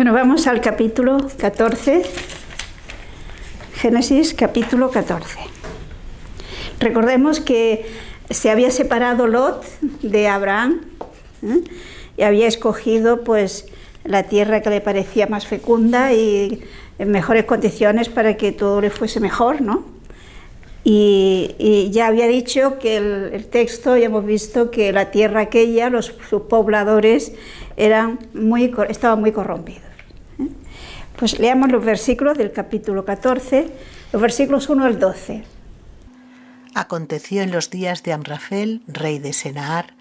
Bueno, vamos al capítulo 14, Génesis capítulo 14. Recordemos que se había separado Lot de Abraham, y había escogido pues la tierra que le parecía más fecunda y en mejores condiciones para que todo le fuese mejor, ¿no? Y ya había dicho que el texto, ya hemos visto que la tierra aquella, sus pobladores estaban muy corrompidos. Pues leamos los versículos del capítulo 14, los versículos 1 al 12. Aconteció en los días de Amrafel, rey de Senaar,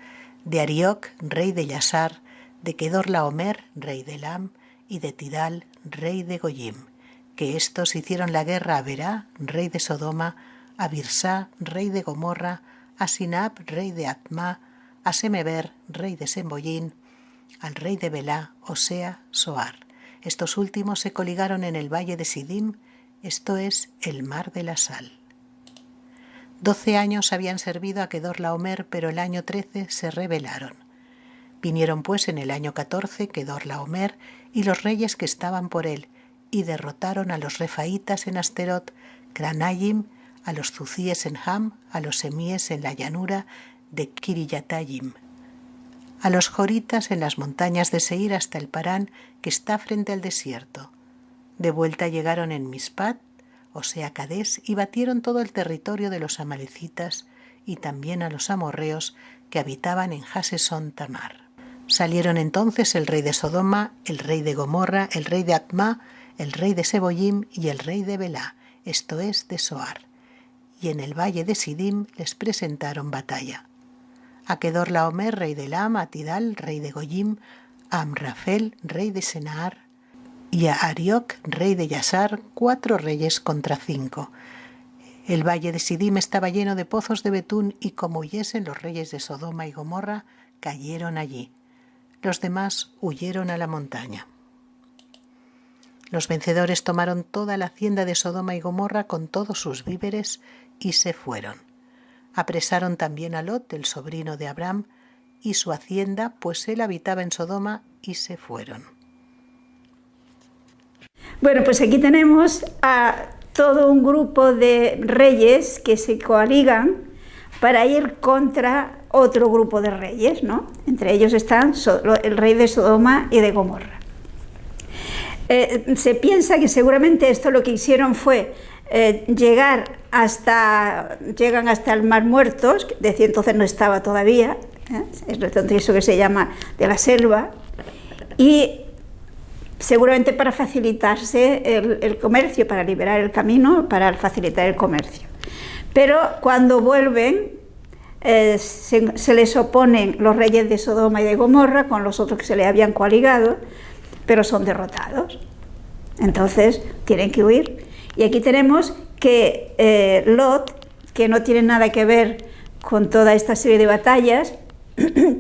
de Arioc, rey de Yasar, de Kedorlaomer, rey de Elam, y de Tidal, rey de Goyim, que éstos hicieron la guerra a Berá, rey de Sodoma, a Birsá, rey de Gomorra, a Sinab, rey de Atma, a Semeber, rey de Semboyín, al rey de Belá, o sea, Soar. Estos últimos se coligaron en el valle de Sidim, esto es, el mar de la sal. 12 años habían servido a Kedorlaomer, pero el año 13 se rebelaron. Vinieron pues en el año 14 Kedorlaomer y los reyes que estaban por él, y derrotaron a los refaitas en Asterot, Cranayim, a los zucíes en Ham, a los semíes en la llanura de Kiriyatayim, a los joritas en las montañas de Seir hasta el Parán, que está frente al desierto. De vuelta llegaron en Mispat, o sea Cadés, y batieron todo el territorio de los amalecitas y también a los amorreos que habitaban en Hasesón Tamar. Salieron entonces el rey de Sodoma, el rey de Gomorra, el rey de Atma, el rey de Seboyim y el rey de Belá, esto es, de Soar. Y en el valle de Sidim les presentaron batalla. A Kedorlaomer, rey de Elam, a Tidal, rey de Goyim, a Amrafel, rey de Senaar, y a Arioc, rey de Yasar, 4 reyes contra 5. El valle de Sidim estaba lleno de pozos de betún, y como huyesen los reyes de Sodoma y Gomorra, cayeron allí. Los demás huyeron a la montaña. Los vencedores tomaron toda la hacienda de Sodoma y Gomorra con todos sus víveres y se fueron. Apresaron también a Lot, el sobrino de Abraham, y su hacienda, pues él habitaba en Sodoma, y se fueron. Bueno, pues aquí tenemos a todo un grupo de reyes que se coaligan para ir contra otro grupo de reyes, ¿no? Entre ellos están el rey de Sodoma y de Gomorra. Se piensa que seguramente esto lo que hicieron fue llegan hasta el Mar Muertos, que decía entonces no estaba todavía, es entonces eso que se llama de la selva, y seguramente para facilitarse el comercio, para liberar el camino, para facilitar el comercio. Pero cuando vuelven, se les oponen los reyes de Sodoma y de Gomorra con los otros que se les habían coaligado, pero son derrotados. Entonces tienen que huir. Y aquí tenemos que Lot, que no tiene nada que ver con toda esta serie de batallas,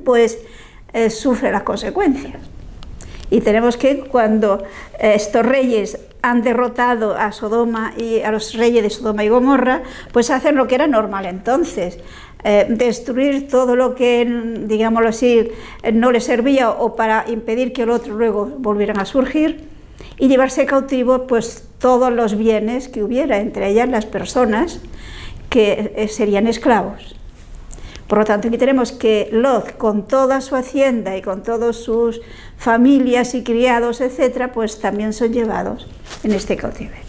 pues sufre las consecuencias. Y tenemos que cuando estos reyes han derrotado a Sodoma y a los reyes de Sodoma y Gomorra, pues hacen lo que era normal entonces, destruir todo lo que, digámoslo así, no les servía o para impedir que el otro luego volvieran a surgir, y llevarse cautivo pues todos los bienes que hubiera, entre ellas las personas que serían esclavos. Por lo tanto, aquí tenemos que Lot, con toda su hacienda y con todas sus familias y criados, etcétera, pues también son llevados en este cautiverio.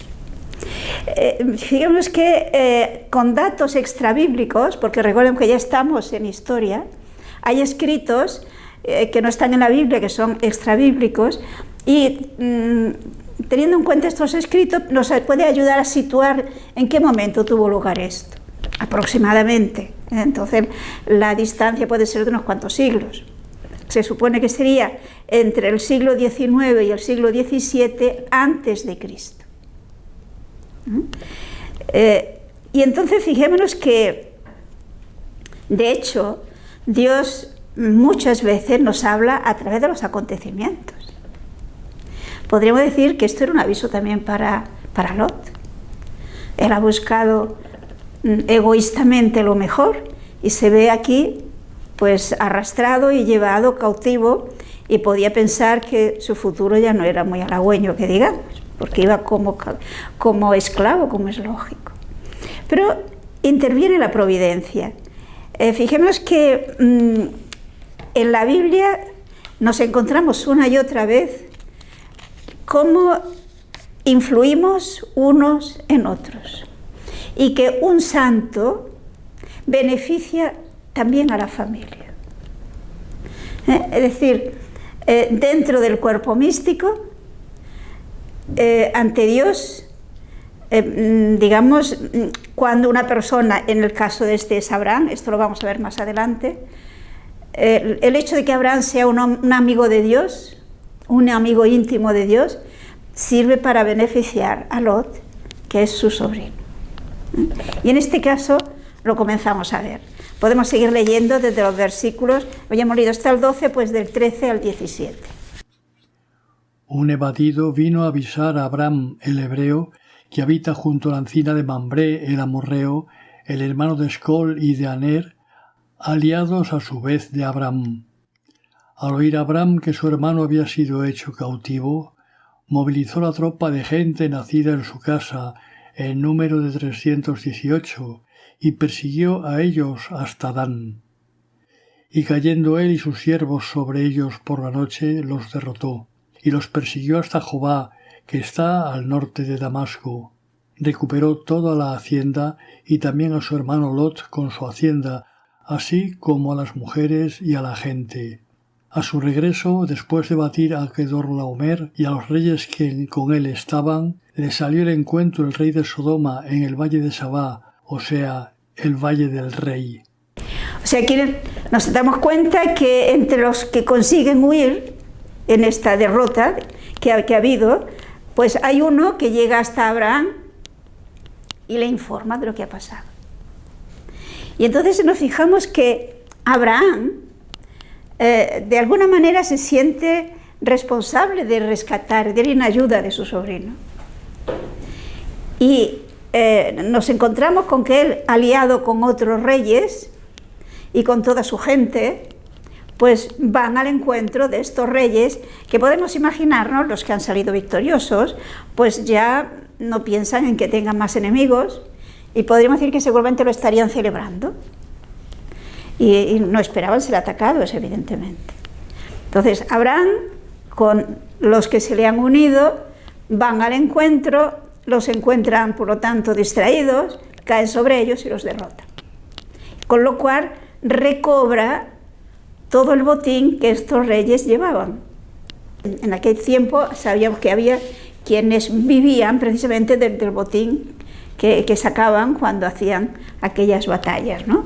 Fijémonos que con datos extrabíblicos, porque recuerden que ya estamos en historia, hay escritos que no están en la Biblia, que son extrabíblicos, y teniendo en cuenta estos escritos nos puede ayudar a situar en qué momento tuvo lugar esto, aproximadamente. Entonces la distancia puede ser de unos cuantos siglos. Se supone que sería entre el siglo XIX y el siglo XVII antes de Cristo. Y entonces fijémonos que, de hecho, Dios muchas veces nos habla a través de los acontecimientos. Podríamos decir que esto era un aviso también para Lot. Él ha buscado egoístamente lo mejor y se ve aquí pues arrastrado y llevado cautivo y podía pensar que su futuro ya no era muy halagüeño, que digamos, porque iba como esclavo, como es lógico. Pero interviene la providencia. Fijemos que en la Biblia nos encontramos una y otra vez cómo influimos unos en otros y que un santo beneficia también a la familia. Es decir, dentro del cuerpo místico, ante Dios, digamos, cuando una persona, en el caso de este es Abraham, esto lo vamos a ver más adelante, el hecho de que Abraham sea un amigo de Dios, un amigo íntimo de Dios, sirve para beneficiar a Lot, que es su sobrino. Y en este caso lo comenzamos a ver. Podemos seguir leyendo desde los versículos, hoy hemos leído hasta el 12, pues del 13 al 17. Un evadido vino a avisar a Abraham, el hebreo, que habita junto a la encina de Mambré, el amorreo, el hermano de Escol y de Aner, aliados a su vez de Abraham. Al oír Abraham que su hermano había sido hecho cautivo, movilizó la tropa de gente nacida en su casa, en número de 318, y persiguió a ellos hasta Dan. Y cayendo él y sus siervos sobre ellos por la noche, los derrotó, y los persiguió hasta Jobá, que está al norte de Damasco. Recuperó toda la hacienda y también a su hermano Lot con su hacienda, así como a las mujeres y a la gente. A su regreso, después de batir a Kedorlaomer y a los reyes que con él estaban, le salió al encuentro el rey de Sodoma en el valle de Sabá, o sea, el valle del rey. O sea, aquí nos damos cuenta que entre los que consiguen huir en esta derrota que ha habido, pues hay uno que llega hasta Abraham y le informa de lo que ha pasado. Y entonces nos fijamos que Abraham de alguna manera se siente responsable de rescatar, de ir en ayuda de su sobrino. Y nos encontramos con que él, aliado con otros reyes y con toda su gente, pues van al encuentro de estos reyes que podemos imaginarnos, los que han salido victoriosos, pues ya no piensan en que tengan más enemigos y podríamos decir que seguramente lo estarían celebrando. Y no esperaban ser atacados, evidentemente. Entonces, Abraham, con los que se le han unido, van al encuentro, los encuentran, por lo tanto, distraídos, caen sobre ellos y los derrotan. Con lo cual, recobra todo el botín que estos reyes llevaban. En aquel tiempo sabíamos que había quienes vivían precisamente del botín que sacaban cuando hacían aquellas batallas, ¿no?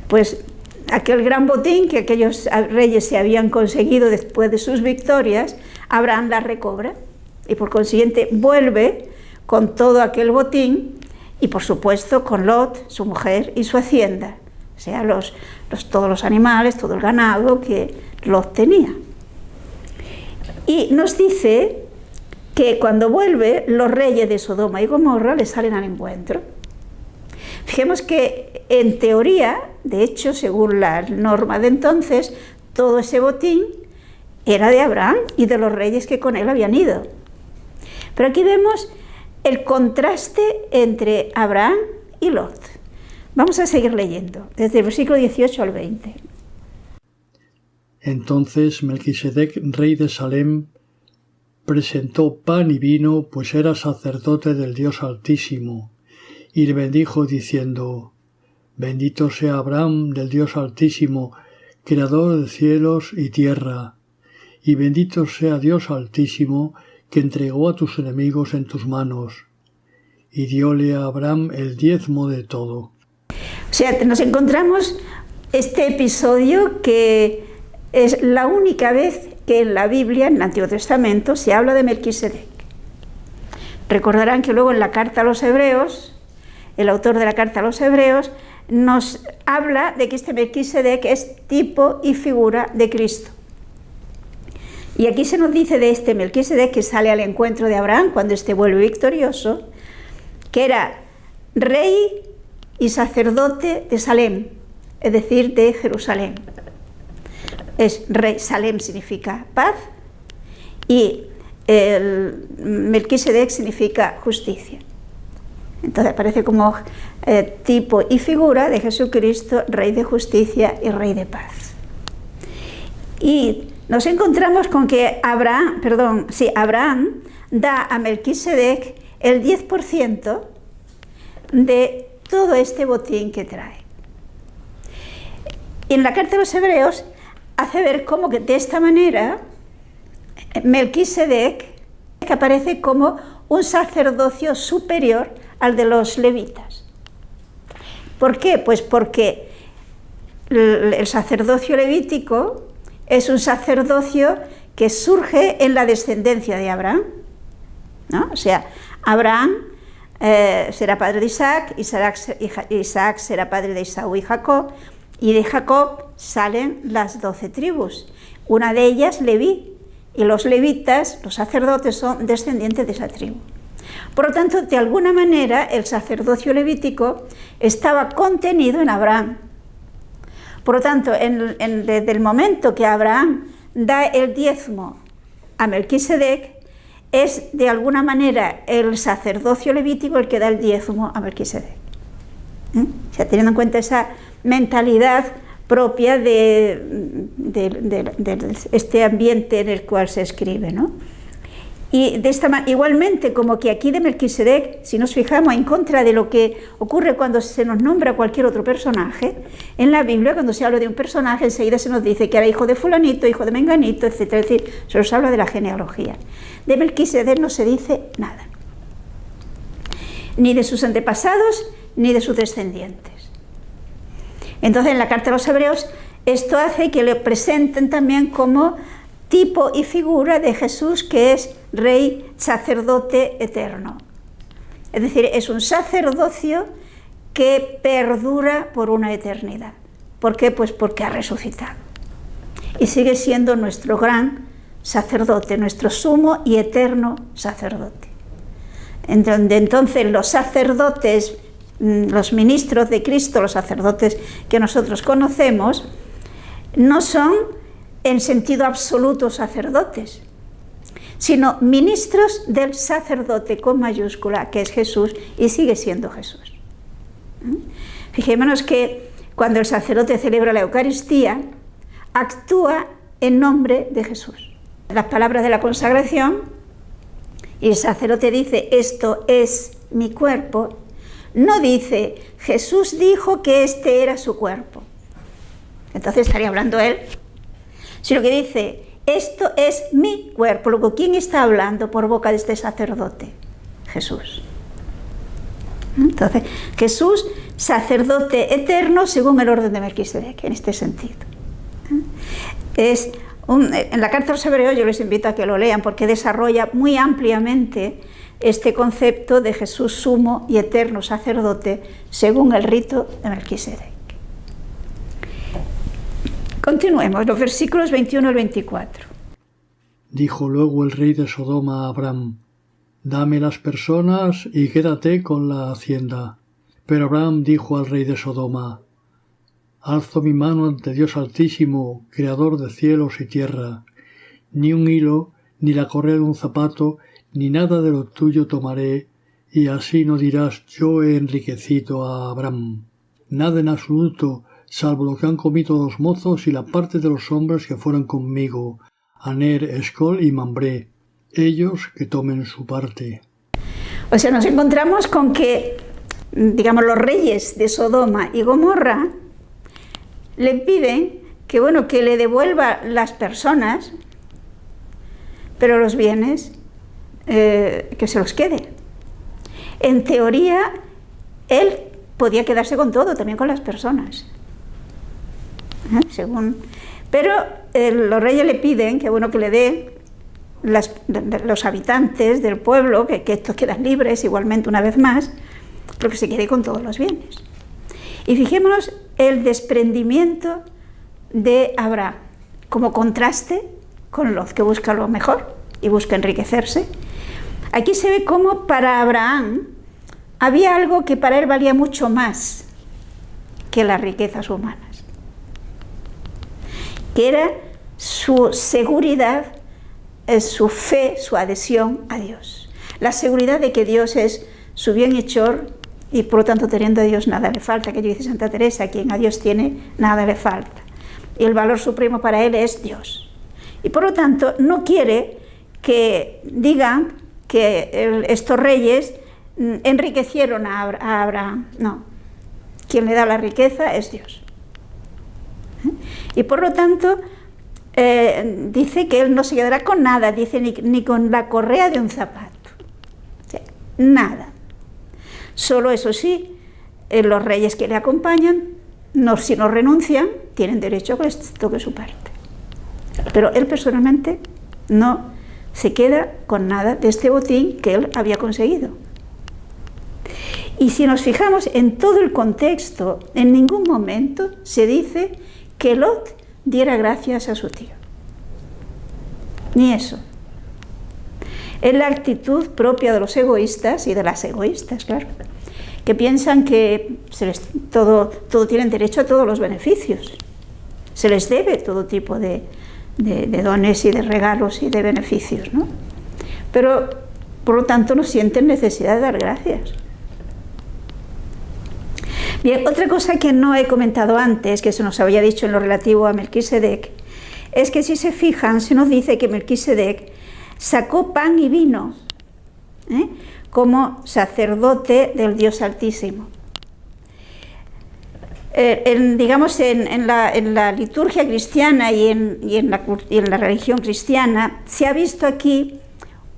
Pues aquel gran botín que aquellos reyes se habían conseguido después de sus victorias, Abraham la recobra y por consiguiente vuelve con todo aquel botín y por supuesto con Lot, su mujer y su hacienda, o sea, todos los animales, todo el ganado que Lot tenía. Y nos dice que cuando vuelve, los reyes de Sodoma y Gomorra le salen al encuentro. Fijemos que en teoría, de hecho, según la norma de entonces, todo ese botín era de Abraham y de los reyes que con él habían ido. Pero aquí vemos el contraste entre Abraham y Lot. Vamos a seguir leyendo, desde el versículo 18 al 20. Entonces Melquisedec, rey de Salem, presentó pan y vino, pues era sacerdote del Dios Altísimo, y le bendijo diciendo: Bendito sea Abraham del Dios Altísimo, creador de cielos y tierra, y bendito sea Dios Altísimo, que entregó a tus enemigos en tus manos, y dióle a Abraham el diezmo de todo. O sea, nos encontramos este episodio que es la única vez que en la Biblia, en el Antiguo Testamento, se habla de Melquisedec. Recordarán que luego en la carta a los Hebreos, el autor de la carta a los Hebreos nos habla de que este Melquisedec es tipo y figura de Cristo. Y aquí se nos dice de este Melquisedec que sale al encuentro de Abraham cuando éste vuelve victorioso, que era rey y sacerdote de Salem, es decir, de Jerusalén. es rey, Salem significa paz, y el Melquisedec significa justicia. Entonces aparece como tipo y figura de Jesucristo, rey de justicia y rey de paz. Y nos encontramos con que Abraham da a Melquisedec el 10% de todo este botín que trae. Y en la carta de los Hebreos hace ver cómo que de esta manera Melquisedec aparece como un sacerdocio superior al de los levitas. ¿Por qué? Pues porque el sacerdocio levítico es un sacerdocio que surge en la descendencia de Abraham, ¿no? O sea, Abraham será padre de Isaac, Isaac será padre de Esaú y Jacob, y de Jacob salen las 12 tribus, una de ellas Leví, y los levitas, los sacerdotes, son descendientes de esa tribu. Por lo tanto, de alguna manera, el sacerdocio levítico estaba contenido en Abraham. Por lo tanto, desde el momento que Abraham da el diezmo a Melquisedec, es de alguna manera el sacerdocio levítico el que da el diezmo a Melquisedec. O sea, teniendo en cuenta esa mentalidad propia de este ambiente en el cual se escribe, ¿no? Y igualmente, como que aquí de Melquisedec, si nos fijamos en contra de lo que ocurre cuando se nos nombra cualquier otro personaje, en la Biblia cuando se habla de un personaje enseguida se nos dice que era hijo de fulanito, hijo de menganito, etc. Es decir, se nos habla de la genealogía. De Melquisedec no se dice nada, ni de sus antepasados, ni de sus descendientes. Entonces, en la carta de los Hebreos, esto hace que le presenten también como tipo y figura de Jesús, que es rey, sacerdote eterno. Es decir, es un sacerdocio que perdura por una eternidad. ¿Por qué? Pues porque ha resucitado. Y sigue siendo nuestro gran sacerdote, nuestro sumo y eterno sacerdote. En donde entonces los sacerdotes, los ministros de Cristo, los sacerdotes que nosotros conocemos, no son en sentido absoluto sacerdotes, sino ministros del sacerdote con mayúscula, que es Jesús, y sigue siendo Jesús. Fijémonos que cuando el sacerdote celebra la Eucaristía, actúa en nombre de Jesús. Las palabras de la consagración, y el sacerdote dice, esto es mi cuerpo, no dice, Jesús dijo que este era su cuerpo. Entonces estaría hablando él, sino que dice, esto es mi cuerpo. Luego, ¿quién está hablando por boca de este sacerdote? Jesús. Entonces, Jesús, sacerdote eterno según el orden de Melquisedec, en este sentido. En la carta de los Hebreos yo les invito a que lo lean porque desarrolla muy ampliamente este concepto de Jesús sumo y eterno sacerdote según el rito de Melquisedec. Continuemos, los versículos 21 al 24. Dijo luego el rey de Sodoma a Abraham, dame las personas y quédate con la hacienda. Pero Abraham dijo al rey de Sodoma, alzo mi mano ante Dios Altísimo, creador de cielos y tierra. Ni un hilo, ni la correa de un zapato, ni nada de lo tuyo tomaré, y así no dirás, yo he enriquecido a Abraham. Nada en absoluto, salvo lo que han comido los mozos y la parte de los hombres que fueron conmigo, Aner, Escol y Mambré, ellos que tomen su parte. O sea, nos encontramos con que, digamos, los reyes de Sodoma y Gomorra le piden que, bueno, que le devuelva las personas, pero los bienes que se los quede. En teoría, él podía quedarse con todo, también con las personas. Pero los reyes le piden que, bueno, que le dé los habitantes del pueblo, que estos quedan libres igualmente una vez más, pero que se quede con todos los bienes. Y fijémonos el desprendimiento de Abraham como contraste con los que buscan lo mejor y busca enriquecerse. Aquí se ve cómo para Abraham había algo que para él valía mucho más que las riquezas humanas. que era su seguridad, su fe, su adhesión a Dios. La seguridad de que Dios es su bienhechor y por lo tanto teniendo a Dios nada le falta, que dice Santa Teresa, quien a Dios tiene nada le falta. Y el valor supremo para él es Dios. Y por lo tanto no quiere que digan que estos reyes enriquecieron a Abraham. No, quien le da la riqueza es Dios. Y por lo tanto dice que él no se quedará con nada, dice ni con la correa de un zapato. O sea, nada. Solo eso sí, los reyes que le acompañan, si no renuncian, tienen derecho a que les toque su parte. Pero él personalmente no se queda con nada de este botín que él había conseguido. Y si nos fijamos en todo el contexto, en ningún momento se dice que Lot diera gracias a su tío. Ni eso. Es la actitud propia de los egoístas y de las egoístas, claro, que piensan que todo tienen derecho a todos los beneficios. Se les debe todo tipo de dones y de regalos y de beneficios, ¿no? Pero, por lo tanto, no sienten necesidad de dar gracias. Bien, otra cosa que no he comentado antes, que se nos había dicho en lo relativo a Melquisedec, es que si se fijan, se nos dice que Melquisedec sacó pan y vino, como sacerdote del Dios Altísimo. Digamos, en la liturgia cristiana y en la religión cristiana, se ha visto aquí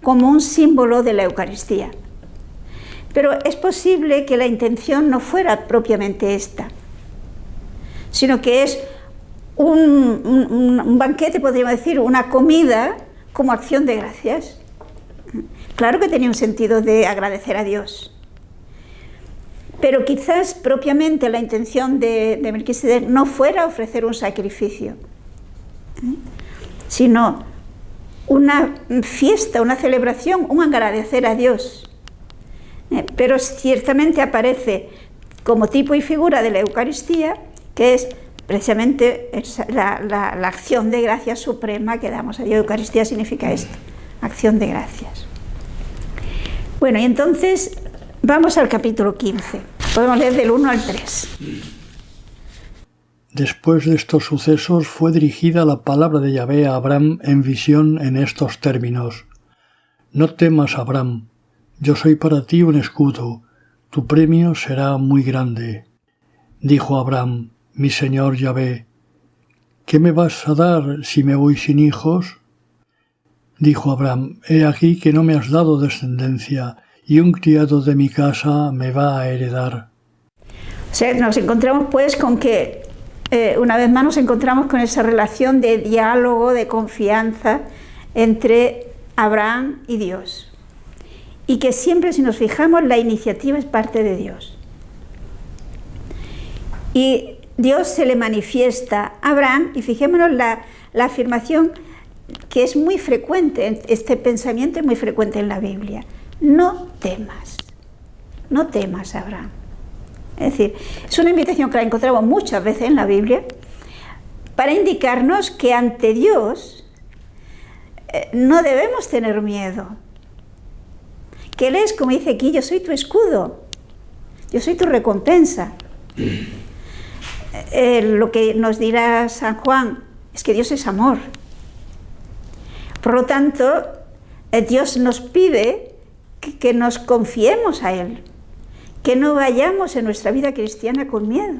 como un símbolo de la Eucaristía. Pero es posible que la intención no fuera propiamente esta, sino que es un banquete, podríamos decir, una comida como acción de gracias. Claro que tenía un sentido de agradecer a Dios, pero quizás propiamente la intención de Melquisedec no fuera ofrecer un sacrificio, sino una fiesta, una celebración, un agradecer a Dios. Pero ciertamente aparece como tipo y figura de la Eucaristía, que es precisamente la acción de gracias suprema que damos a Dios. Eucaristía significa esto, acción de gracias. Bueno, y entonces vamos al capítulo 15. Podemos leer del 1 al 3. Después de estos sucesos fue dirigida la palabra de Yahvé a Abraham en visión en estos términos: No temas, Abraham, yo soy para ti un escudo, tu premio será muy grande. Dijo Abraham: Mi señor Yahvé, ¿qué me vas a dar si me voy sin hijos? Dijo Abraham: He aquí que no me has dado descendencia, y un criado de mi casa me va a heredar. O sea, nos encontramos pues con que, una vez más nos encontramos con esa relación de diálogo, de confianza entre Abraham y Dios. Y que siempre, si nos fijamos, la iniciativa es parte de Dios. Y Dios se le manifiesta a Abraham, y fijémonos la afirmación que es muy frecuente, este pensamiento es muy frecuente en la Biblia: no temas, Abraham. Es decir, es una invitación que la encontramos muchas veces en la Biblia para indicarnos que ante Dios no debemos tener miedo. Que Él es, como dice aquí, yo soy tu escudo, yo soy tu recompensa. Lo que nos dirá San Juan es que Dios es amor. Por lo tanto, Dios nos pide que nos confiemos a Él, que no vayamos en nuestra vida cristiana con miedo,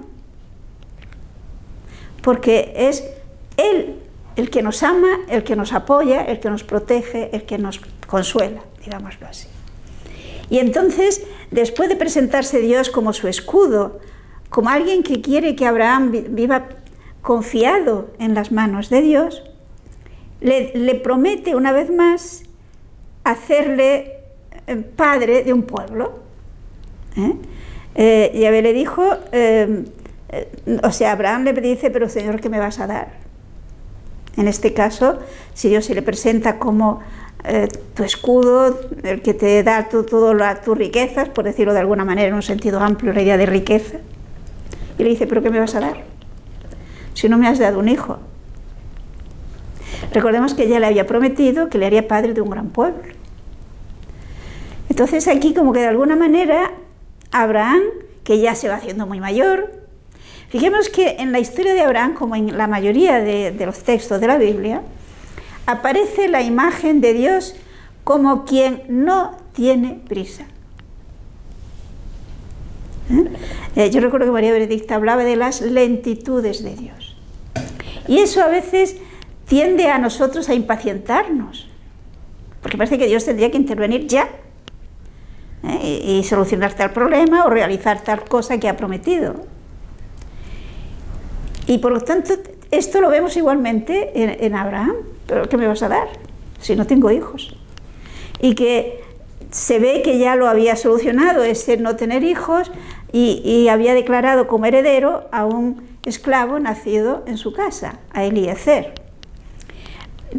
porque es Él el que nos ama, el que nos apoya, el que nos protege, el que nos consuela, digámoslo así. Y entonces, después de presentarse Dios como su escudo, como alguien que quiere que Abraham viva confiado en las manos de Dios, le promete una vez más hacerle padre de un pueblo. Yahvé le dijo, Abraham le dice: pero Señor, ¿qué me vas a dar? En este caso, si Dios se le presenta como tu escudo, el que te da todas tus riquezas, por decirlo de alguna manera, en un sentido amplio, la idea de riqueza, y le dice: ¿pero qué me vas a dar? Si no me has dado un hijo. Recordemos que ya le había prometido que le haría padre de un gran pueblo. Entonces aquí como que de alguna manera Abraham, que ya se va haciendo muy mayor, fijemos que en la historia de Abraham, como en la mayoría de los textos de la Biblia, aparece la imagen de Dios como quien no tiene prisa. Yo recuerdo que María Benedicta hablaba de las lentitudes de Dios. Y eso a veces tiende a nosotros a impacientarnos, porque parece que Dios tendría que intervenir ya y solucionar tal problema o realizar tal cosa que ha prometido. Y por lo tanto, esto lo vemos igualmente en Abraham. ¿Pero qué me vas a dar si no tengo hijos? Y que se ve que ya lo había solucionado, ese no tener hijos, y había declarado como heredero a un esclavo nacido en su casa, a Eliezer.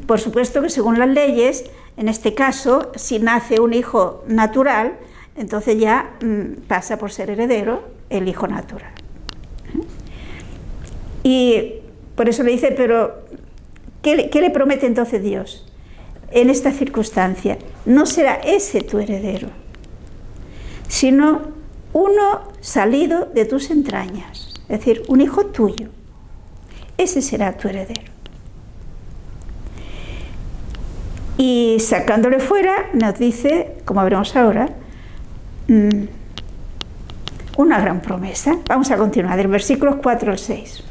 Por supuesto que según las leyes, en este caso, si nace un hijo natural, entonces ya pasa por ser heredero el hijo natural. Y por eso le dice, pero ¿qué le promete entonces Dios? En esta circunstancia, no será ese tu heredero, sino uno salido de tus entrañas, es decir, un hijo tuyo. Ese será tu heredero. Y sacándole fuera, nos dice, como veremos ahora, una gran promesa. Vamos a continuar, del versículos 4 al 6.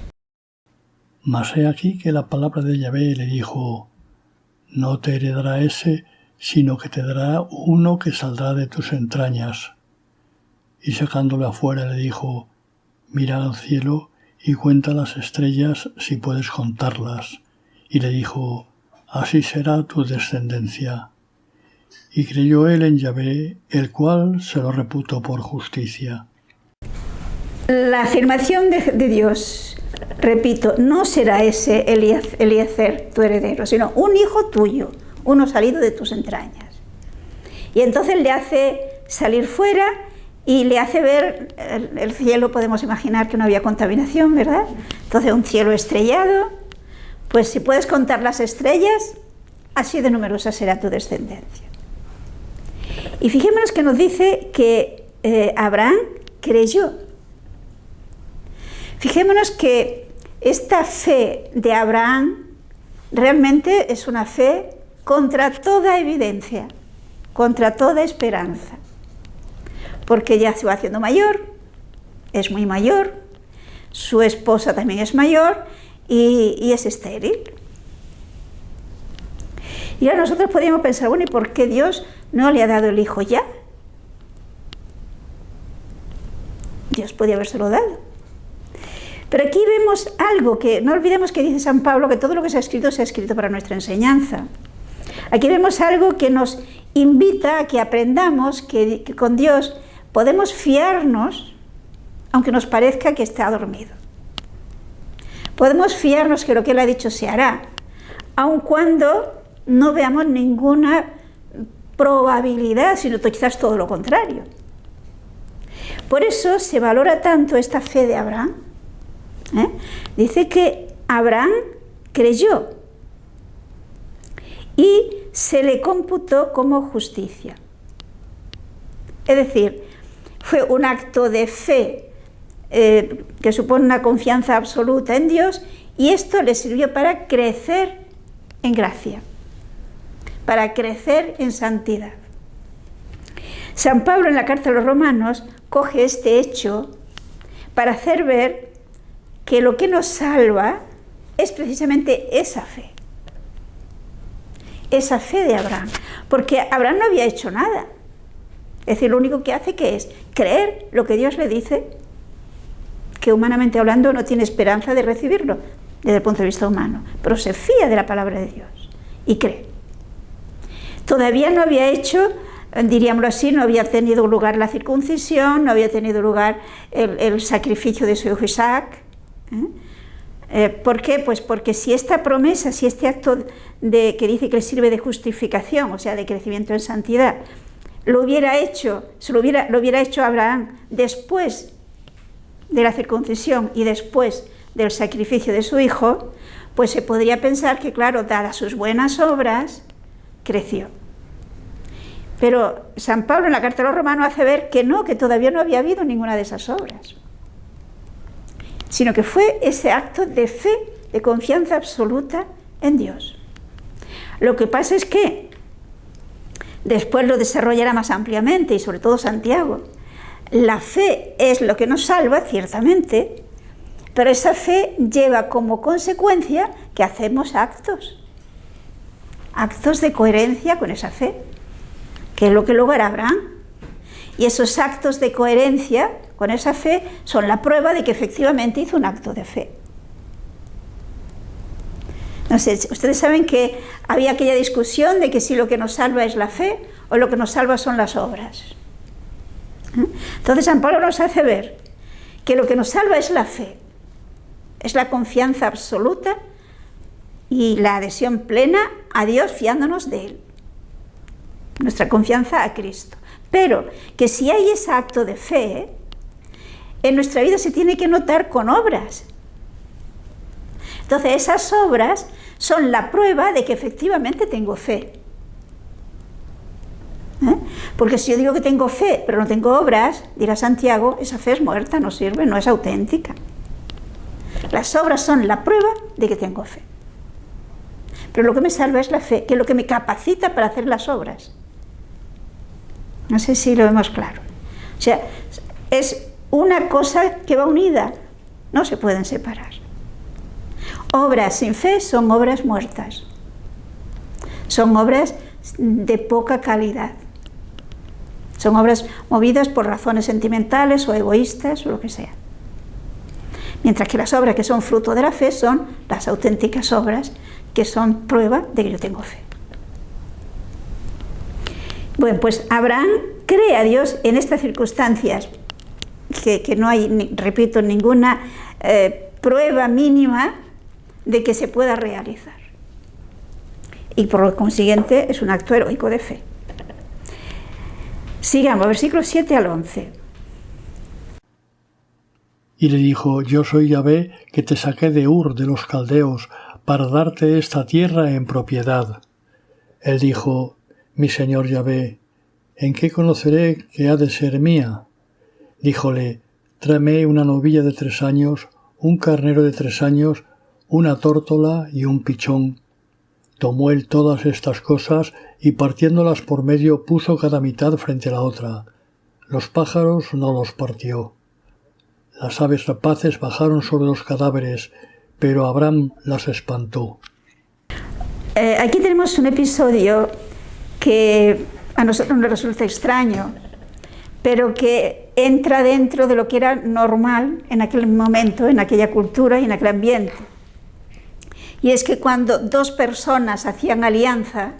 Mas he aquí que la palabra de Yahvé le dijo: no te heredará ese, sino que te dará uno que saldrá de tus entrañas. Y sacándole afuera le dijo: mira al cielo y cuenta las estrellas si puedes contarlas. Y le dijo: así será tu descendencia. Y creyó él en Yahvé, el cual se lo reputó por justicia. La afirmación de Dios, repito, no será ese Eliezer tu heredero, sino un hijo tuyo, uno salido de tus entrañas. Y entonces le hace salir fuera y le hace ver el cielo. Podemos imaginar que no había contaminación, ¿verdad? Entonces un cielo estrellado, pues si puedes contar las estrellas, así de numerosa será tu descendencia. Y fijémonos que nos dice que Abraham creyó. Fijémonos que esta fe de Abraham realmente es una fe contra toda evidencia, contra toda esperanza, porque ya se va haciendo mayor, es muy mayor, su esposa también es mayor y es estéril. Y ahora nosotros podríamos pensar, bueno, ¿y por qué Dios no le ha dado el hijo ya? Dios podía habérselo dado. Pero aquí vemos algo que, no olvidemos que dice San Pablo, que todo lo que se ha escrito para nuestra enseñanza. Aquí vemos algo que nos invita a que aprendamos que con Dios podemos fiarnos, aunque nos parezca que está dormido. Podemos fiarnos que lo que Él ha dicho se hará, aun cuando no veamos ninguna probabilidad, sino quizás todo lo contrario. Por eso se valora tanto esta fe de Abraham. Dice que Abraham creyó y se le computó como justicia. Es decir, fue un acto de fe que supone una confianza absoluta en Dios, y esto le sirvió para crecer en gracia, para crecer en santidad. San Pablo en la carta a los Romanos coge este hecho para hacer ver que lo que nos salva es precisamente esa fe de Abraham, porque Abraham no había hecho nada. Es decir, lo único que hace que es creer lo que Dios le dice, que humanamente hablando no tiene esperanza de recibirlo desde el punto de vista humano, pero se fía de la palabra de Dios y cree. Todavía no había hecho, diríamoslo así, no había tenido lugar la circuncisión, no había tenido lugar el sacrificio de su hijo Isaac. ¿Por qué? Pues porque si esta promesa, si este acto que dice que le sirve de justificación, o sea, de crecimiento en santidad, lo hubiera hecho Abraham después de la circuncisión y después del sacrificio de su hijo, pues se podría pensar que, claro, dadas sus buenas obras, creció. Pero San Pablo en la carta a los Romanos hace ver que no, que todavía no había habido ninguna de esas obras, sino que fue ese acto de fe, de confianza absoluta en Dios. Lo que pasa es que después lo desarrollará más ampliamente, y sobre todo Santiago. La fe es lo que nos salva, ciertamente, pero esa fe lleva como consecuencia que hacemos actos de coherencia con esa fe, que es lo que luego hará Abraham. Y esos actos de coherencia con esa fe son la prueba de que efectivamente hizo un acto de fe. No sé, ustedes saben que había aquella discusión de que si lo que nos salva es la fe o lo que nos salva son las obras. Entonces San Pablo nos hace ver que lo que nos salva es la fe, es la confianza absoluta y la adhesión plena a Dios fiándonos de Él, nuestra confianza a Cristo. Pero que si hay ese acto de fe, en nuestra vida se tiene que notar con obras. Entonces esas obras son la prueba de que efectivamente tengo fe. Porque si yo digo que tengo fe pero no tengo obras, dirá Santiago, esa fe es muerta, no sirve, no es auténtica. Las obras son la prueba de que tengo fe. Pero lo que me salva es la fe, que es lo que me capacita para hacer las obras. No sé si lo vemos claro. O sea, es una cosa que va unida, no se pueden separar. Obras sin fe son obras muertas. Son obras de poca calidad. Son obras movidas por razones sentimentales o egoístas o lo que sea. Mientras que las obras que son fruto de la fe son las auténticas obras que son prueba de que yo tengo fe. Bueno, pues Abraham cree a Dios en estas circunstancias que no hay, repito, ninguna prueba mínima de que se pueda realizar. Y por lo consiguiente es un acto heroico de fe. Sigamos, versículos 7 al 11. Y le dijo: Yo soy Yahvé, que te saqué de Ur de los caldeos, para darte esta tierra en propiedad. Él dijo: Mi señor Yahvé, ¿en qué conoceré que ha de ser mía? Díjole: Tráeme una novilla de 3 años, un carnero de 3 años, una tórtola y un pichón. Tomó él todas estas cosas y partiéndolas por medio puso cada mitad frente a la otra. Los pájaros no los partió. Las aves rapaces bajaron sobre los cadáveres, pero Abraham las espantó. Aquí tenemos un episodio que a nosotros nos resulta extraño, pero que entra dentro de lo que era normal en aquel momento, en aquella cultura y en aquel ambiente. Y es que cuando 2 personas hacían alianza,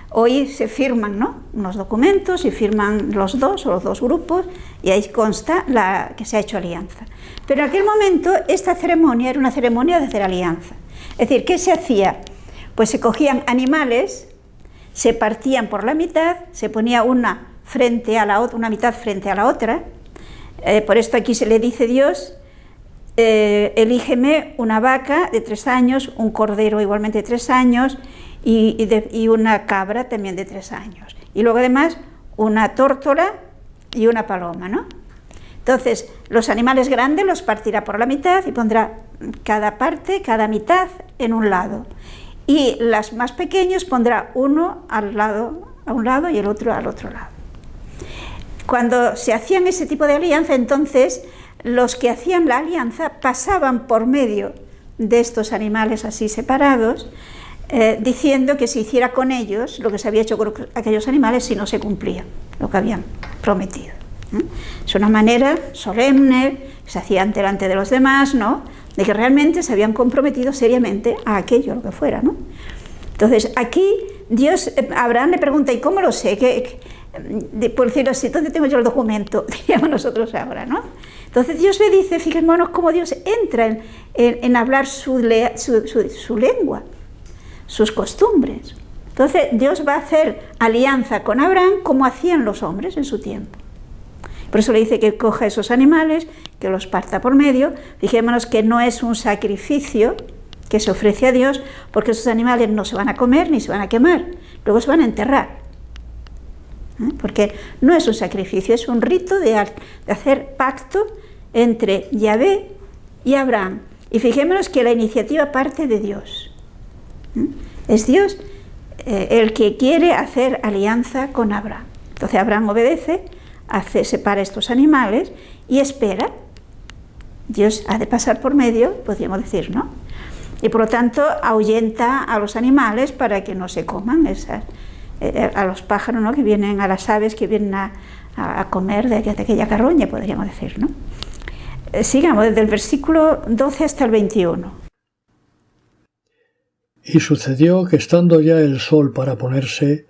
hoy se firman, ¿no?, unos documentos y firman los 2 o los 2 grupos y ahí consta que se ha hecho alianza. Pero en aquel momento esta ceremonia era una ceremonia de hacer alianza. Es decir, ¿qué se hacía? Pues se cogían animales, se partían por la mitad, se ponía una frente a la otra, una mitad frente a la otra. Por esto aquí se le dice Dios: elígeme una vaca de 3 años, un cordero igualmente de 3 años y una cabra también de 3 años. Y luego además una tórtola y una paloma, ¿no? Entonces los animales grandes los partirá por la mitad y pondrá cada parte, cada mitad en un lado. Y los más pequeños pondrá uno a un lado y el otro al otro lado. Cuando se hacían ese tipo de alianza, entonces los que hacían la alianza pasaban por medio de estos animales así separados, diciendo que se hiciera con ellos lo que se había hecho con aquellos animales si no se cumplía lo que habían prometido. Es una manera solemne que se hacía delante de los demás, ¿no?, de que realmente se habían comprometido seriamente a aquello, lo que fuera, ¿no? Entonces aquí Abraham le pregunta: ¿y cómo lo sé? Por decirlo así, ¿dónde tengo yo el documento? Diríamos nosotros ahora, ¿no? Entonces Dios le dice, fijémonos cómo Dios entra en hablar su lengua, sus costumbres. Entonces Dios va a hacer alianza con Abraham como hacían los hombres en su tiempo. Por eso le dice que coja esos animales, que los parta por medio. Fijémonos que no es un sacrificio que se ofrece a Dios, porque esos animales no se van a comer ni se van a quemar, luego se van a enterrar. Porque no es un sacrificio, es un rito de hacer pacto entre Yahvé y Abraham. Y fijémonos que la iniciativa parte de Dios. Es Dios el que quiere hacer alianza con Abraham. Entonces Abraham obedece, separa estos animales y espera. Dios ha de pasar por medio, podríamos decir, ¿no? Y por lo tanto ahuyenta a los animales para que no se coman a los pájaros, ¿no? Que vienen, a las aves que vienen a comer de aquella carroña, podríamos decir, ¿no? Sigamos desde el versículo 12 hasta el 21. Y sucedió que estando ya el sol para ponerse,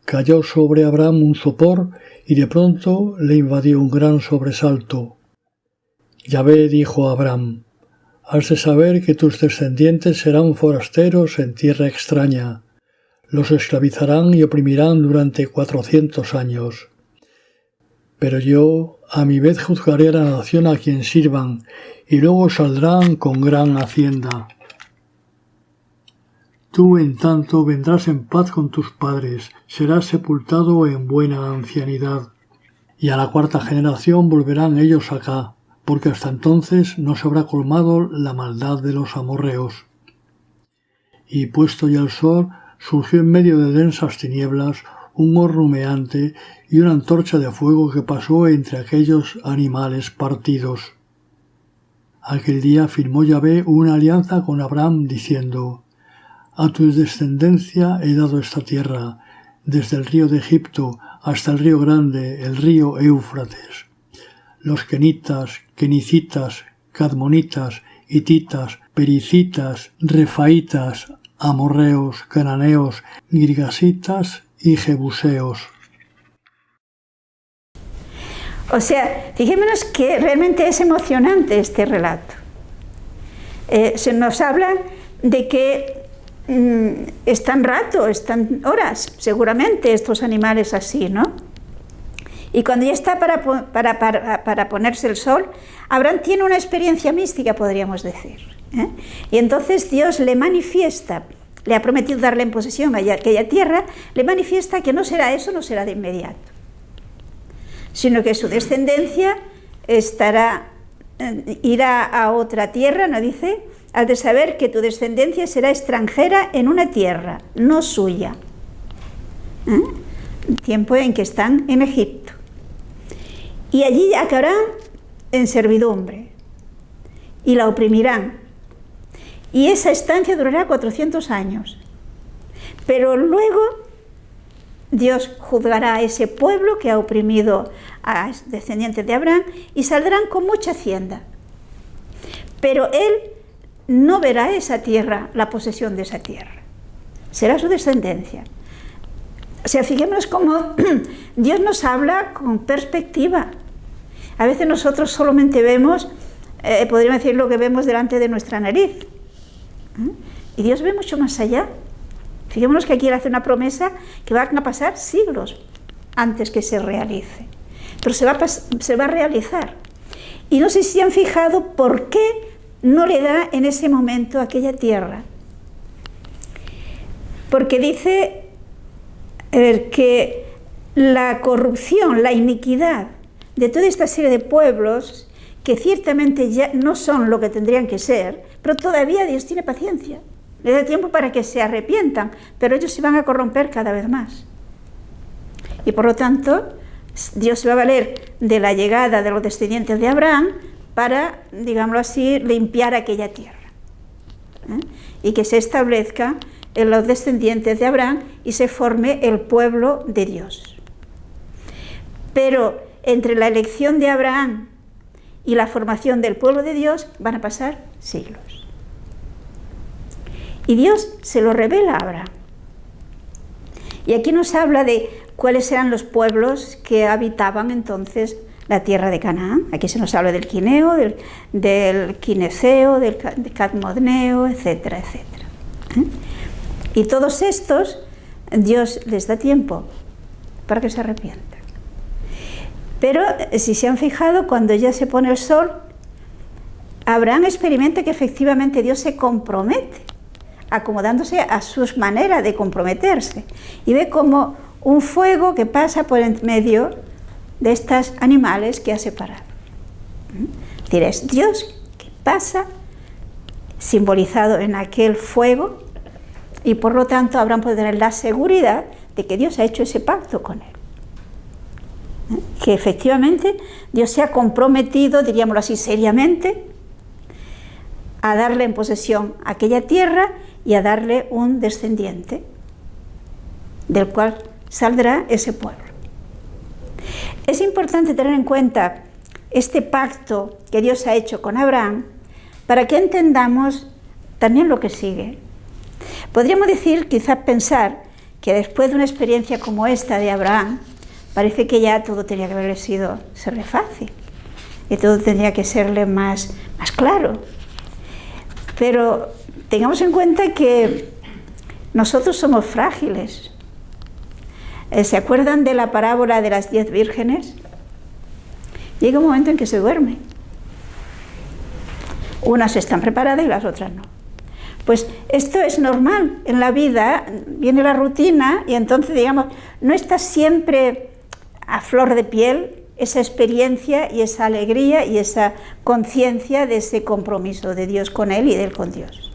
cayó sobre Abraham un sopor y de pronto le invadió un gran sobresalto. Yahvé dijo a Abraham: has de saber que tus descendientes serán forasteros en tierra extraña. Los esclavizarán y oprimirán durante 400 años. Pero yo a mi vez juzgaré a la nación a quien sirvan, y luego saldrán con gran hacienda. Tú, en tanto, vendrás en paz con tus padres, serás sepultado en buena ancianidad. Y a la 4ª generación volverán ellos acá, porque hasta entonces no se habrá colmado la maldad de los amorreos. Y puesto ya el sol, surgió en medio de densas tinieblas un horno humeante y una antorcha de fuego que pasó entre aquellos animales partidos. Aquel día firmó Yahvé una alianza con Abraham, diciendo: a tu descendencia he dado esta tierra, desde el río de Egipto hasta el río grande, el río Éufrates. Los kenitas, kenicitas, cadmonitas, hititas, pericitas, refaitas, amorreos, cananeos, girgasitas y jebuseos. O sea, fijémonos que realmente es emocionante este relato. Se nos habla de que están rato, están horas, seguramente, estos animales así, ¿no? Y cuando ya está para ponerse el sol, Abraham tiene una experiencia mística, podríamos decir. Y entonces Dios le manifiesta, le ha prometido darle en posesión aquella tierra, le manifiesta que no será de inmediato, sino que su descendencia irá a otra tierra, ¿no dice? Has de saber que tu descendencia será extranjera en una tierra, no suya. Tiempo en que están en Egipto. Y allí acabarán en servidumbre y la oprimirán. Y esa estancia durará 400 años. Pero luego Dios juzgará a ese pueblo que ha oprimido a descendientes de Abraham y saldrán con mucha hacienda. Pero él no verá esa tierra, la posesión de esa tierra. Será su descendencia. O sea, fijémonos cómo Dios nos habla con perspectiva. A veces nosotros solamente vemos, podríamos decir, lo que vemos delante de nuestra nariz. Y Dios ve mucho más allá. Fijémonos que aquí Él hace una promesa que van a pasar siglos antes que se realice. Pero se va a realizar. Y no sé si han fijado por qué no le da en ese momento aquella tierra. Porque dice que la corrupción, la iniquidad de toda esta serie de pueblos, que ciertamente ya no son lo que tendrían que ser, pero todavía Dios tiene paciencia. Le da tiempo para que se arrepientan, pero ellos se van a corromper cada vez más. Y por lo tanto, Dios se va a valer de la llegada de los descendientes de Abraham para, digámoslo así, limpiar aquella tierra. Y que se establezca en los descendientes de Abraham y se forme el pueblo de Dios. Pero entre la elección de Abraham y la formación del pueblo de Dios van a pasar siglos. Y Dios se lo revela a Abraham. Y aquí nos habla de cuáles eran los pueblos que habitaban entonces la tierra de Canaán. Aquí se nos habla del quineo, del quineceo, del cadmoneo, etcétera, etcétera. Y todos estos, Dios les da tiempo para que se arrepientan. Pero si se han fijado, cuando ya se pone el sol, Abraham experimenta que efectivamente Dios se compromete, acomodándose a sus maneras de comprometerse, y ve como un fuego que pasa por en medio de estos animales que ha separado. Es decir, es Dios que pasa simbolizado en aquel fuego, y por lo tanto Abraham puede tener la seguridad de que Dios ha hecho ese pacto con él. Que efectivamente Dios se ha comprometido, diríamoslo así, seriamente, a darle en posesión aquella tierra y a darle un descendiente, del cual saldrá ese pueblo. Es importante tener en cuenta este pacto que Dios ha hecho con Abraham para que entendamos también lo que sigue. Podríamos decir, quizás pensar, que después de una experiencia como esta de Abraham, parece que ya todo tenía que haberle serle fácil, y todo tendría que serle más claro. Pero tengamos en cuenta que nosotros somos frágiles. ¿Se acuerdan de la parábola de las 10 vírgenes? Llega un momento en que se duermen. Unas están preparadas y las otras no. Pues esto es normal en la vida, viene la rutina y entonces, digamos, no está siempre a flor de piel esa experiencia y esa alegría y esa conciencia de ese compromiso de Dios con él y de él con Dios.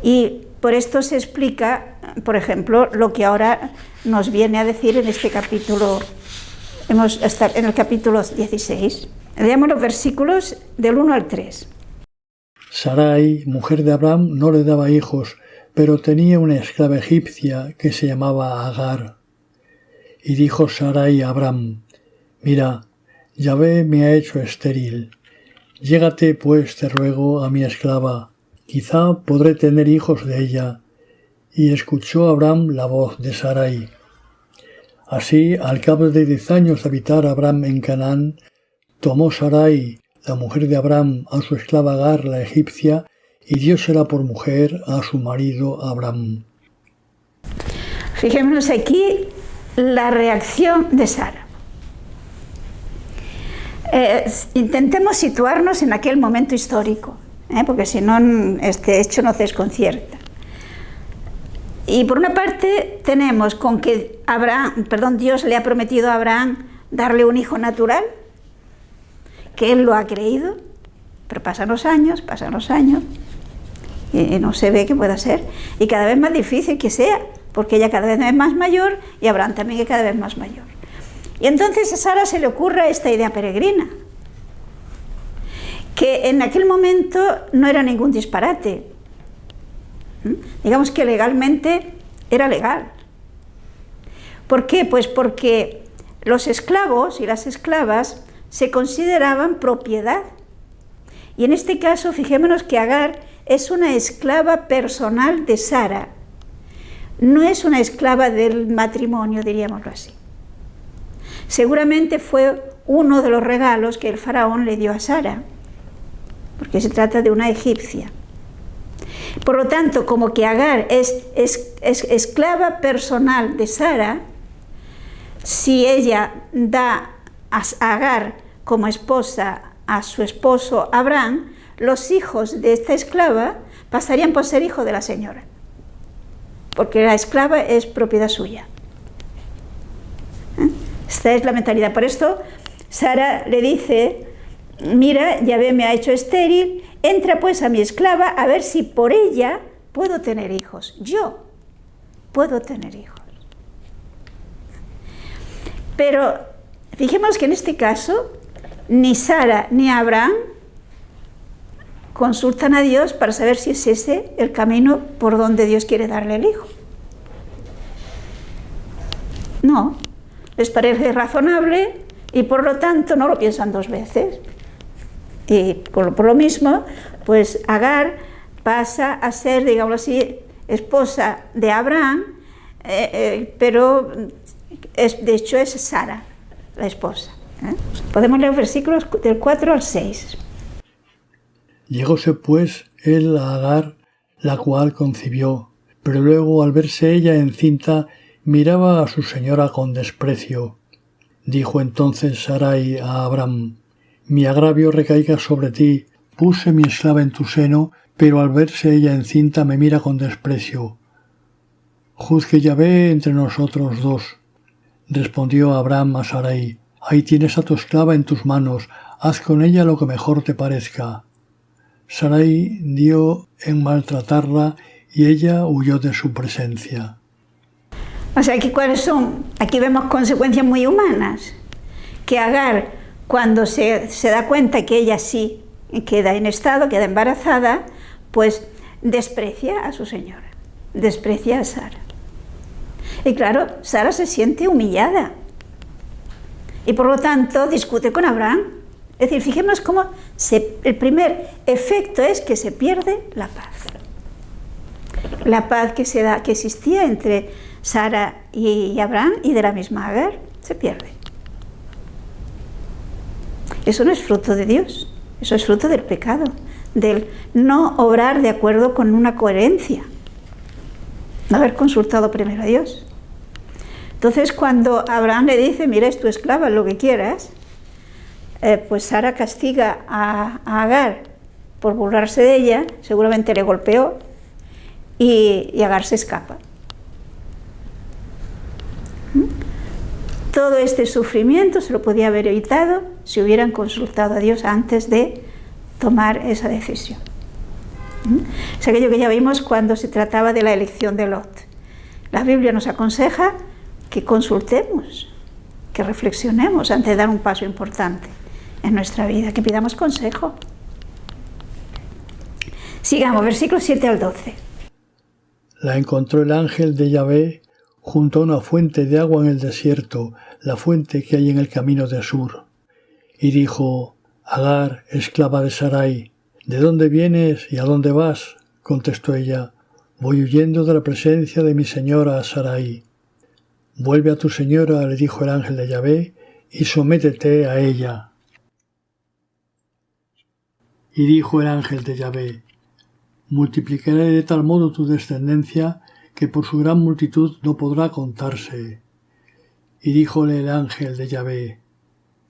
Y por esto se explica, por ejemplo, lo que ahora nos viene a decir en este capítulo, en el capítulo 16. Leamos los versículos del 1 al 3. Sarai, mujer de Abraham, no le daba hijos, pero tenía una esclava egipcia que se llamaba Agar. Y dijo Sarai a Abraham: Mira, Yahvé me ha hecho estéril. Llégate, pues, te ruego, a mi esclava. Quizá podré tener hijos de ella. Y escuchó Abraham la voz de Sarai. Así, al cabo de 10 años de habitar Abraham en Canaán, tomó Sarai, la mujer de Abraham, a su esclava Agar, la egipcia, y diósela por mujer a su marido Abraham. Fijémonos aquí la reacción de Sara. Intentemos situarnos en aquel momento histórico, porque si no, este hecho nos desconcierta. Y por una parte tenemos con que Dios le ha prometido a Abraham darle un hijo natural, que él lo ha creído, pero pasan los años, y no se ve que pueda ser, y cada vez más difícil que sea, porque ella cada vez es más mayor y Abraham también es cada vez más mayor. Y entonces a Sara se le ocurre esta idea peregrina, que en aquel momento no era ningún disparate. Digamos que legalmente era legal. ¿Por qué? Pues porque los esclavos y las esclavas se consideraban propiedad. Y en este caso, fijémonos que Agar es una esclava personal de Sara. No es una esclava del matrimonio, diríamoslo así. Seguramente fue uno de los regalos que el faraón le dio a Sara, porque se trata de una egipcia. Por lo tanto, como que Agar es esclava personal de Sara, si ella da a Agar como esposa a su esposo Abraham, los hijos de esta esclava pasarían por ser hijos de la señora, porque la esclava es propiedad suya. Esta es la mentalidad. Por esto Sara le dice: mira, Yahvé me ha hecho estéril, entra pues a mi esclava a ver si por ella puedo tener hijos. Yo puedo tener hijos. Pero fijemos que en este caso ni Sara ni Abraham consultan a Dios para saber si es ese el camino por donde Dios quiere darle el hijo. No, les parece razonable y por lo tanto no lo piensan dos veces. Y por lo mismo, pues Agar pasa a ser, digamos así, esposa de Abraham, pero de hecho es Sara, la esposa. Podemos leer versículos del 4 al 6. Llegóse pues él a Agar, la cual concibió, pero luego al verse ella encinta, miraba a su señora con desprecio. Dijo entonces Sarai a Abram: mi agravio recaiga sobre ti, puse mi esclava en tu seno, pero al verse ella encinta me mira con desprecio. Juzgue Yahvé entre nosotros dos. Respondió Abram a Sarai: ahí tienes a tu esclava en tus manos, haz con ella lo que mejor te parezca. Sarai dio en maltratarla y ella huyó de su presencia. O sea, ¿cuáles son? Aquí vemos consecuencias muy humanas. Que Agar, cuando se da cuenta que ella sí queda en estado, queda embarazada, pues desprecia a su señora, desprecia a Sara. Y claro, Sara se siente humillada y por lo tanto discute con Abraham. Es decir, fijémonos cómo el primer efecto es que se pierde la paz. La paz que existía entre Sara y Abraham y de la misma Agar se pierde. Eso no es fruto de Dios, eso es fruto del pecado, del no obrar de acuerdo con una coherencia, no haber consultado primero a Dios. Entonces, cuando Abraham le dice: mira, es tu esclava, lo que quieras, pues Sara castiga a Agar por burlarse de ella, seguramente le golpeó y Agar se escapa. Todo este sufrimiento se lo podía haber evitado si hubieran consultado a Dios antes de tomar esa decisión. Es aquello que ya vimos cuando se trataba de la elección de Lot. La Biblia nos aconseja que consultemos, que reflexionemos antes de dar un paso importante en nuestra vida, que pidamos consejo. Sigamos, versículos 7 al 12. La encontró el ángel de Yahvé junto a una fuente de agua en el desierto, la fuente que hay en el camino de Sur. Y dijo: Agar, esclava de Sarai, ¿de dónde vienes y a dónde vas? Contestó ella: voy huyendo de la presencia de mi señora Sarai. Vuelve a tu señora, le dijo el ángel de Yahvé, y sométete a ella. Y dijo el ángel de Yahvé: multiplicaré de tal modo tu descendencia que por su gran multitud no podrá contarse. Y díjole el ángel de Yahvé: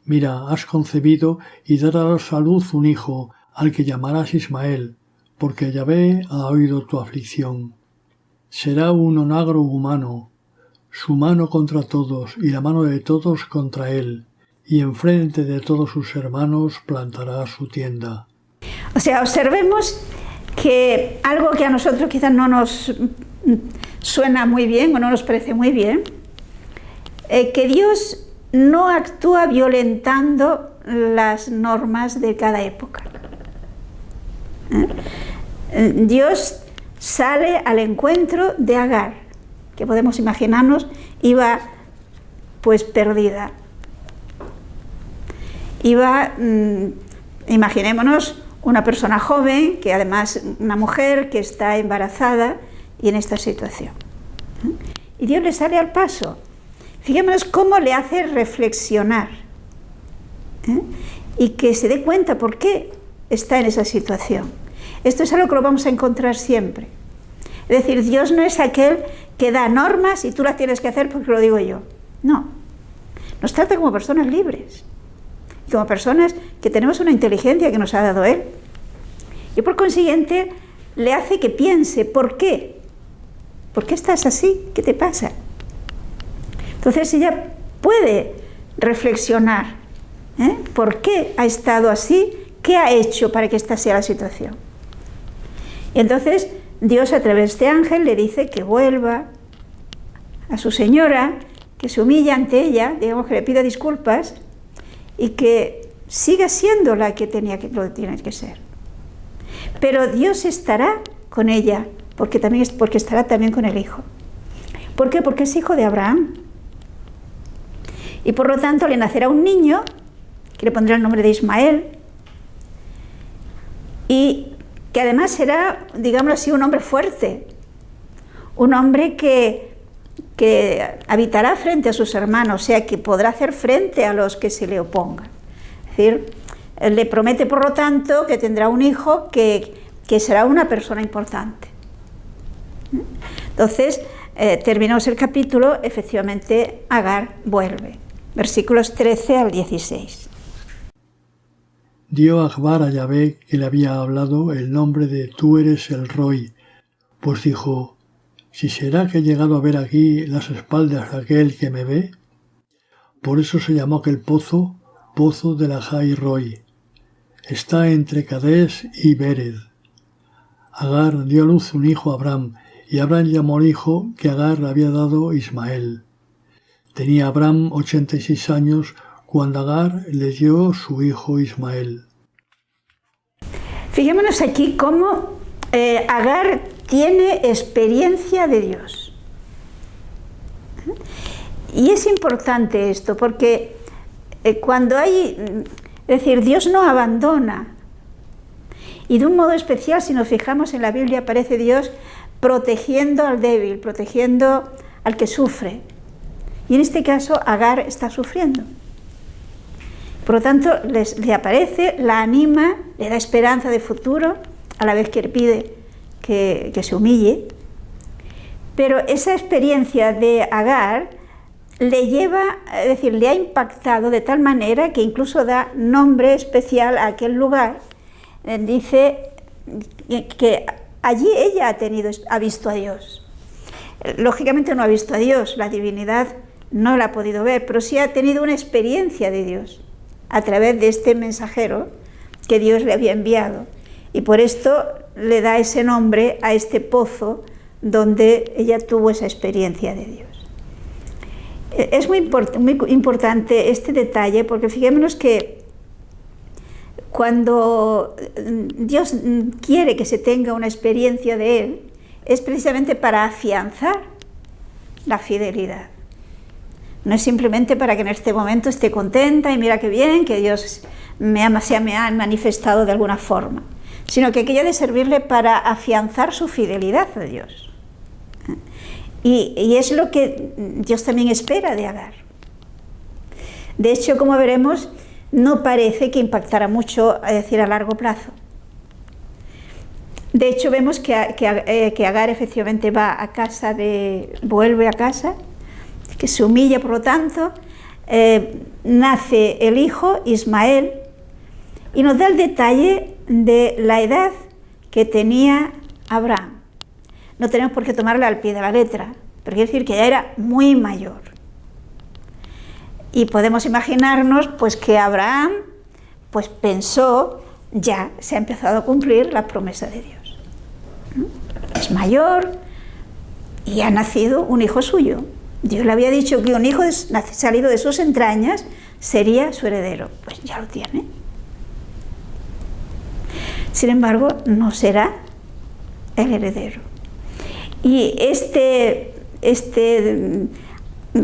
mira, has concebido y darás a luz un hijo, al que llamarás Ismael, porque Yahvé ha oído tu aflicción. Será un onagro humano, su mano contra todos y la mano de todos contra él, y enfrente de todos sus hermanos plantará su tienda. O sea, observemos que algo que a nosotros quizás no nos suena muy bien o no nos parece muy bien, que Dios no actúa violentando las normas de cada época. Dios sale al encuentro de Agar, que podemos imaginarnos iba pues perdida. Imaginémonos una persona joven, que además una mujer que está embarazada y en esta situación. Y Dios le sale al paso. Fijémonos cómo le hace reflexionar y que se dé cuenta por qué está en esa situación. Esto es algo que lo vamos a encontrar siempre. Es decir, Dios no es aquel que da normas y tú las tienes que hacer porque lo digo yo. No. Nos trata como personas libres. Y como personas que tenemos una inteligencia que nos ha dado Él. Y por consiguiente, le hace que piense, ¿por qué? ¿Por qué estás así? ¿Qué te pasa? Entonces ella puede reflexionar. ¿Por qué ha estado así? ¿Qué ha hecho para que esta sea la situación? Y entonces Dios, a través de este ángel, le dice que vuelva a su señora, que se humilla ante ella, digamos que le pida disculpas y que siga siendo la que lo tiene que ser. Pero Dios estará con ella, porque estará también con el hijo. ¿Por qué? Porque es hijo de Abraham. Y por lo tanto le nacerá un niño, que le pondrá el nombre de Ismael, y que además será, digámoslo así, un hombre fuerte, un hombre que habitará frente a sus hermanos, o sea, que podrá hacer frente a los que se le opongan. Es decir, le promete, por lo tanto, que tendrá un hijo que será una persona importante. Entonces, terminados el capítulo, efectivamente, Agar vuelve. versículos 13 al 16. Dio Akbar a Yahvé, que le había hablado, el nombre de Tú eres el Roy, pues dijo, si será que he llegado a ver aquí las espaldas de aquel que me ve. Por eso se llamó aquel pozo, Pozo de la Jai Roy. Está entre Cades y Bered. Agar dio a luz un hijo a Abraham, y Abraham llamó al hijo que Agar le había dado Ismael. Tenía Abraham 86 años cuando Agar le dio su hijo Ismael. Fijémonos aquí cómo Agar tiene experiencia de Dios. Y es importante esto, porque cuando hay, es decir, Dios no abandona. Y de un modo especial, si nos fijamos en la Biblia, aparece Dios protegiendo al débil, protegiendo al que sufre. Y en este caso, Agar está sufriendo. Por lo tanto, le aparece, la anima, le da esperanza de futuro, a la vez que le pide que se humille. Pero esa experiencia de Agar le lleva, es decir, le ha impactado de tal manera que incluso da nombre especial a aquel lugar. Dice que allí ella ha visto a Dios. Lógicamente no ha visto a Dios, la divinidad no la ha podido ver, pero sí ha tenido una experiencia de Dios a través de este mensajero que Dios le había enviado. Y por esto le da ese nombre a este pozo donde ella tuvo esa experiencia de Dios. Es muy importante este detalle, porque fijémonos que cuando Dios quiere que se tenga una experiencia de Él, es precisamente para afianzar la fidelidad. No es simplemente para que en este momento esté contenta y mira qué bien, que Dios me ha manifestado de alguna forma, sino que aquello de servirle para afianzar su fidelidad a Dios. Y es lo que Dios también espera de Agar. De hecho, como veremos, no parece que impactara mucho, es decir, a largo plazo. De hecho, vemos que Agar efectivamente vuelve a casa, que se humilla, por lo tanto, nace el hijo Ismael, y nos da el detalle de la edad que tenía Abraham. No tenemos por qué tomarla al pie de la letra, pero quiere decir que ya era muy mayor. Y podemos imaginarnos pues que Abraham pues pensó, ya se ha empezado a cumplir la promesa de Dios. Es mayor y ha nacido un hijo suyo. Dios le había dicho que un hijo salido de sus entrañas sería su heredero. Pues ya lo tiene. Sin embargo, no será el heredero. Y este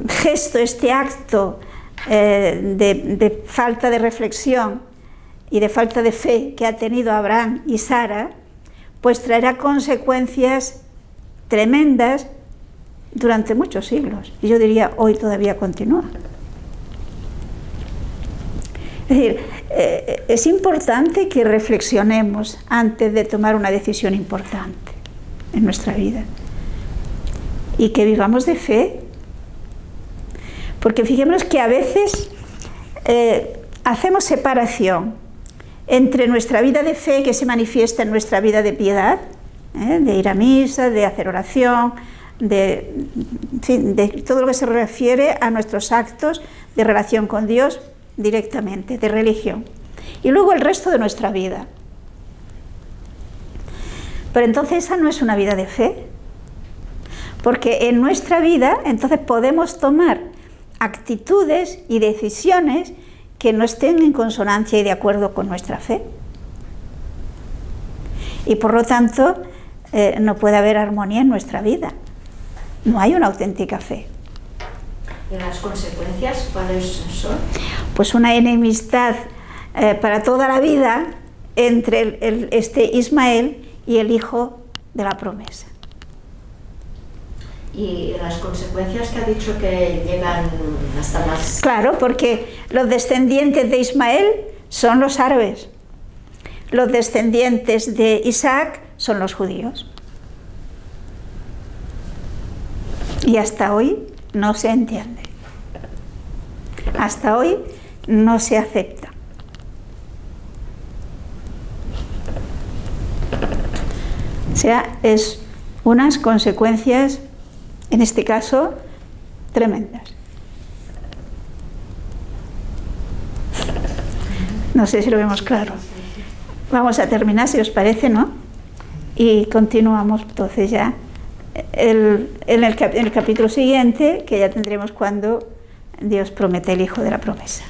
gesto, este acto de falta de reflexión y de falta de fe que ha tenido Abraham y Sara, pues traerá consecuencias tremendas durante muchos siglos. Y yo diría, hoy todavía continúa. Es decir, es importante que reflexionemos antes de tomar una decisión importante en nuestra vida. Y que vivamos de fe. Porque fijémonos que a veces hacemos separación entre nuestra vida de fe, que se manifiesta en nuestra vida de piedad, de ir a misa, de hacer oración, de todo lo que se refiere a nuestros actos de relación con Dios directamente, de religión. Y luego el resto de nuestra vida. Pero entonces esa no es una vida de fe. Porque en nuestra vida entonces podemos tomar actitudes y decisiones que no estén en consonancia y de acuerdo con nuestra fe. Y por lo tanto no puede haber armonía en nuestra vida. No hay una auténtica fe. ¿Y las consecuencias cuáles son? Pues una enemistad para toda la vida entre este Ismael y el hijo de la promesa. Y las consecuencias que ha dicho que llegan hasta más... Claro, porque los descendientes de Ismael son los árabes. Los descendientes de Isaac son los judíos. Y hasta hoy no se entiende. hasta hoy no se acepta. O sea, es unas consecuencias, en este caso, tremendas. No sé si lo vemos claro. Vamos a terminar, si os parece, ¿no? Y continuamos entonces ya en el capítulo siguiente, que ya tendremos cuando Dios promete el Hijo de la promesa.